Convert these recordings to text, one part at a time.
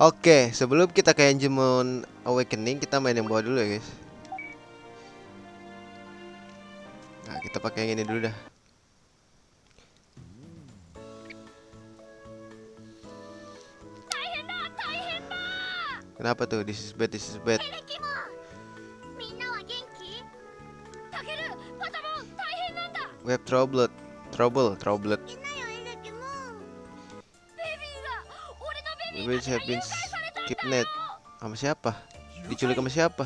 Oke, sebelum kita ke Angemon Awakening, kita main yang bawah dulu ya guys. Nah, kita pakai yang ini dulu dah. Kenapa tuh? This is bad, this is bad. We have trouble. Babies have been kidnapped. Sama siapa? Diculik sama siapa?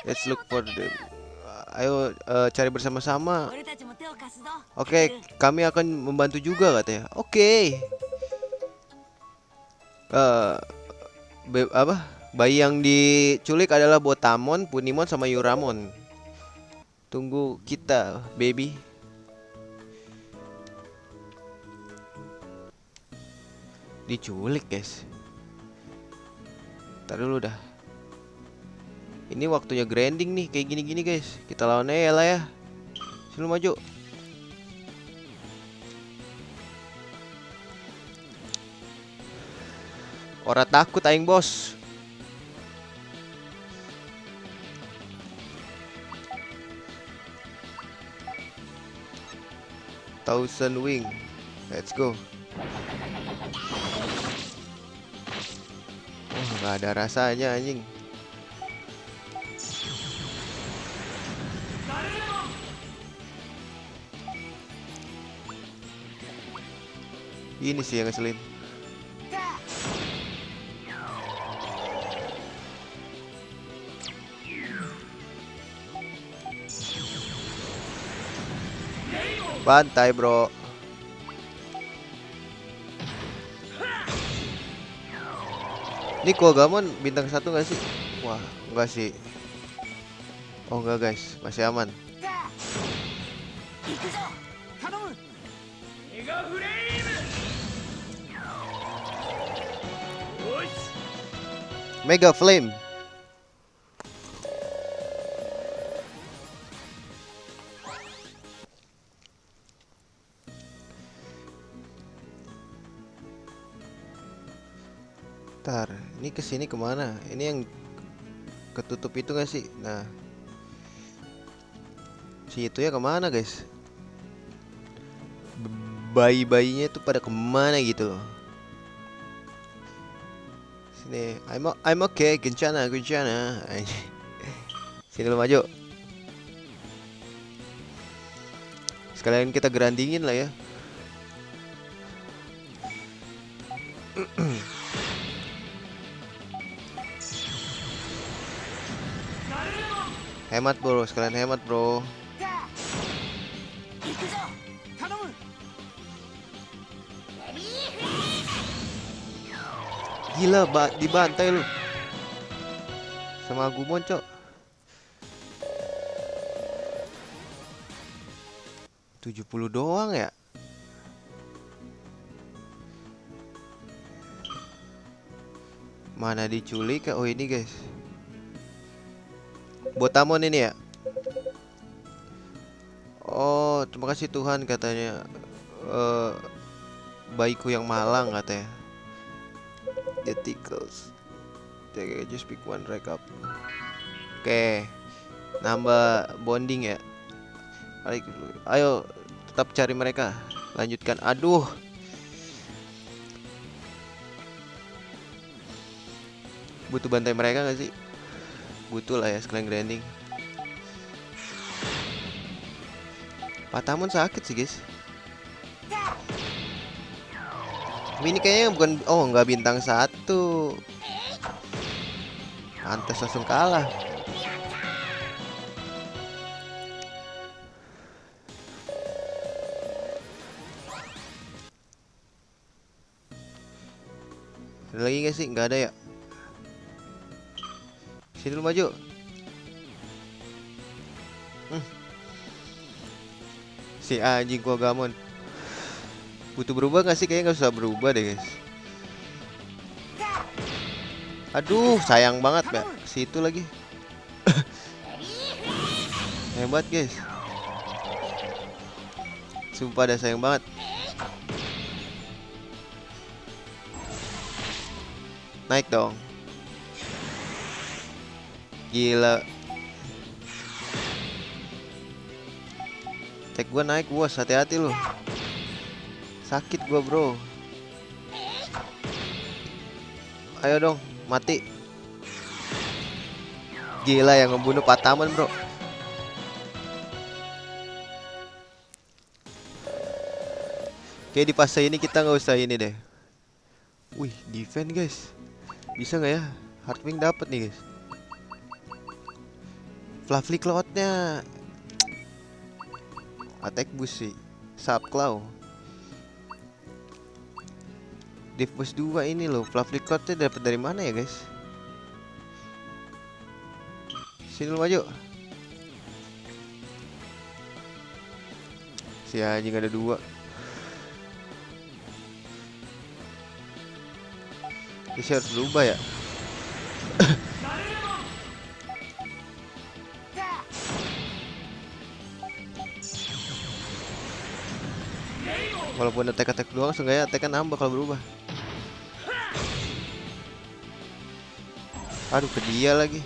Let's look for them. Ayo cari bersama-sama. Oke, kami akan membantu juga katanya. Oke. Apa? Bayi yang diculik adalah Botamon, Punimon, sama Yuramon. Tunggu kita, baby. Diculik, guys. Ntar dulu dah. Ini waktunya grinding nih, kayak gini-gini, guys. Kita lawan aja lah ya. Sini maju. Ora takut aing, bos. Thousand Wing. Let's go. Oh, nggak ada rasanya anjing. Ini sih yang ngeselin. Bantai, bro. Ini Kogamon bintang 1 gak sih? Wah, enggak sih. Oh enggak guys, masih aman. Mega Flame. Ntar, ini kesini kemana? Ini yang ketutup itu gak sih? Nah, si itu ya kemana guys? Bayi-bayinya itu pada kemana gitu loh? Sini, I'm okay, Kencana. Sini lo maju. Sekalian kita grindingin lah ya. Hemat bro, sekalian hemat bro. Gila, dibantai lu sama Agumon, cok. 70 doang ya. Mana diculik? Oh ini guys, Botamon ini ya. Oh terima kasih Tuhan katanya. Bayiku yang malang katanya. The tickles. Just pick one rank up. Oke, nambah bonding ya. Ayo tetap cari mereka. Lanjutkan. Aduh, butuh bantai mereka gak sih? Butuh lah ya sekalian grinding. Patamon sakit sih guys. Ini kayaknya bukan, oh nggak bintang 1. Pantes langsung kalah. Ada lagi nggak sih? Nggak ada ya. Sini dulu maju. Si anjing Kogamon. Butuh berubah gak sih? Kayaknya gak usah berubah deh guys. Aduh sayang banget ya. Situ lagi. Hebat guys. Sumpah dah sayang banget. Naik dong. Gila. Cek gua naik, bos. Hati-hati lu. Sakit gua, bro. Ayo dong, mati. Gila, yang ngebunuh Pataman, bro. Oke, di fase ini kita nggak usah ini deh. Wih, defense guys. Bisa nggak ya? Heartwing dapat nih guys. Fluffy Cloud-nya attack boost sih. Subclaw. Div boost 2 ini loh. Fluffy Cloud-nya dapat dari mana ya guys? Sini lu maju. Si anjing ada 2. Ini harus berubah ya. Walaupun attack doang, seenggaknya attack kan nambah kalau berubah. Aduh, ke dia lagi.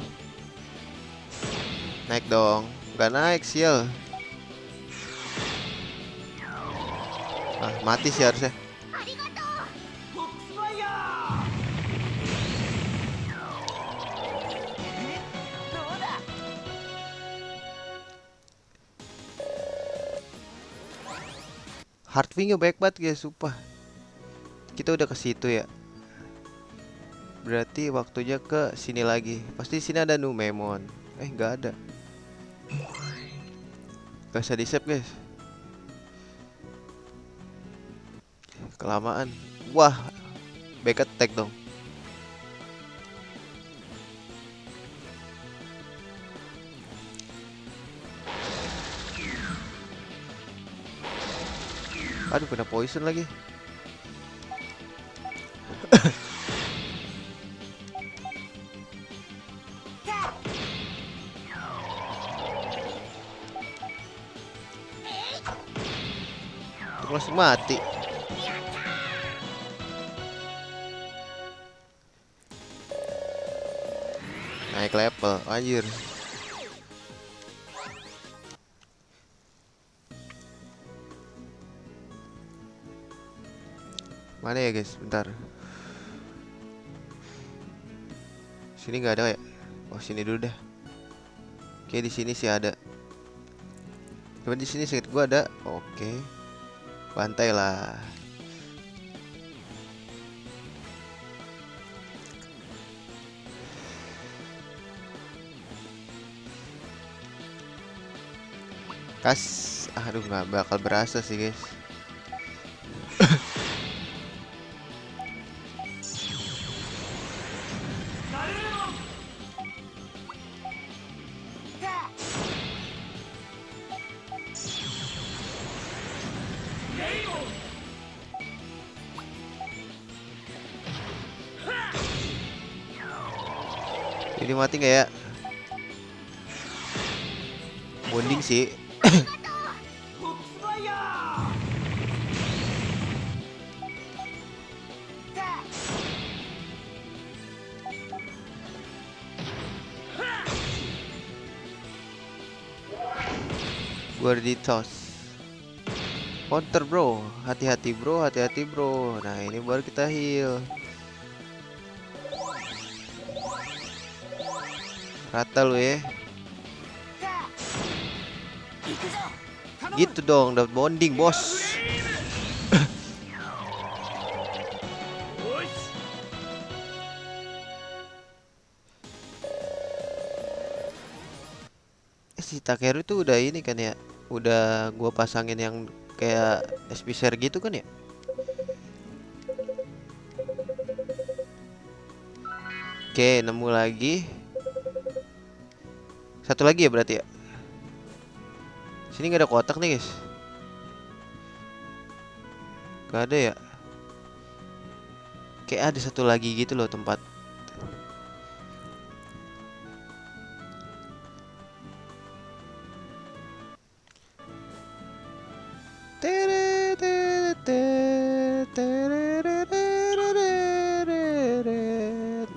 Naik dong. Gak naik, sial. Ah, mati sih harusnya. Heartwing-nya baik banget guys, sumpah. Kita udah ke situ ya. Berarti waktunya ke sini lagi. Pasti sini ada Numemon. Nggak ada. Gak usah di-save guys. Kelamaan. Wah, back attack dong. Aduh, kena poison lagi. Itu langsung mati. Naik level, anjir. Mana ya guys? Bentar. Sini nggak ada ya? Oh, sini dulu dah. Oke, di sini sih ada. Cuman di sini sedikit gua ada. Oke. Bantai lah. Aduh, nggak bakal berasa sih guys. Ini mati nggak ya? Bonding sih. Gorditos. Counter bro, hati-hati bro, hati-hati bro. Nah, ini baru kita heal. Rata lu ya. Gitu dong, dapat bonding bos. Si Takeru tuh udah ini kan ya. Udah gua pasangin yang kayak SP share gitu kan ya. Oke, nemu lagi. Satu lagi ya berarti ya. Sini nggak ada kotak nih guys. Gak ada ya. Kayak ada satu lagi gitu loh tempat.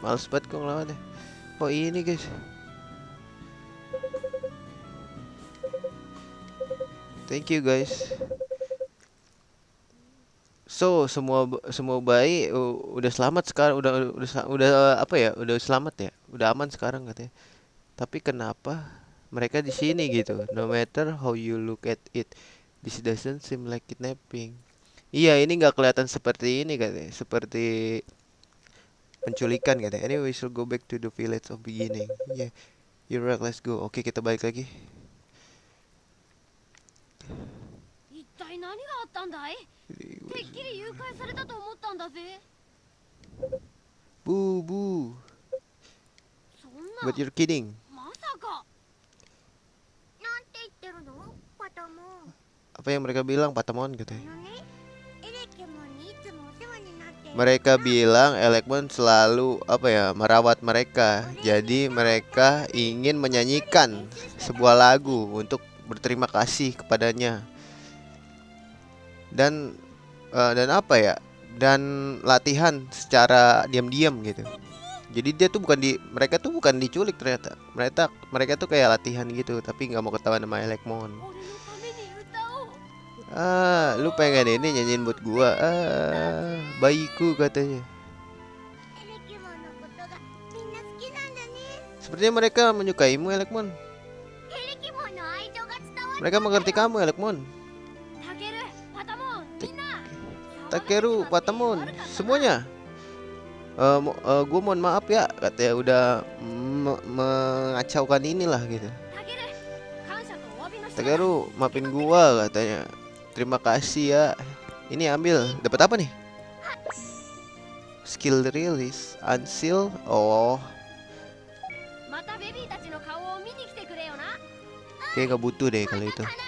Males banget gue ngelawannya. Oh ini guys. Thank you guys. So semua bayi udah selamat sekarang, udah apa ya, udah selamat ya, udah aman sekarang katanya. Tapi kenapa mereka di sini gitu? No matter how you look at it, this doesn't seem like kidnapping. Iya, ini nggak kelihatan seperti ini katanya, seperti penculikan katanya. Anyway, we should go back to the village of beginning. Yeah, you're right, let's go. Oke, kita balik lagi. 一体何があったんだい？てっきり誘拐されたと思ったんだぜ。Boo boo. そんな But you're kidding. まさか。なんて言ってるのパタモン。 Apa yang mereka bilang, Patamon katanya? ね、エレケモンにいつもお世話になってる。 Mereka bilang Elekmon selalu apa ya, merawat mereka. Jadi mereka ingin menyanyikan sebuah lagu untuk berterima kasih kepadanya. Dan apa ya? Dan latihan secara diam-diam gitu. Jadi dia tuh mereka tuh bukan diculik ternyata. Mereka tuh kayak latihan gitu, tapi nggak mau ketahuan sama Elekmon. 俺のために歌おう。 Lu pengen ini nyanyiin buat gua? Bayiku katanya. エレケモンのことがみんな好きなんだね。 Sepertinya mereka menyukaimu, Elekmon. エレケモンの愛情が伝わる。 Mereka mengerti kamu, Elekmon. タケル、パタモン、みんな。 Takeru, Patamon, semuanya. Gue mohon maaf ya, katanya udah mengacaukan inilah gitu. タケル、感謝とお詫びの品だ。 Takeru, maafin gua katanya. Terima kasih ya. Ini ambil, dapat apa nih? Skill release, unseal. Oh, またベビーたちの顔を見に来てくれよな。 kayak nggak butuh deh kalau itu. 必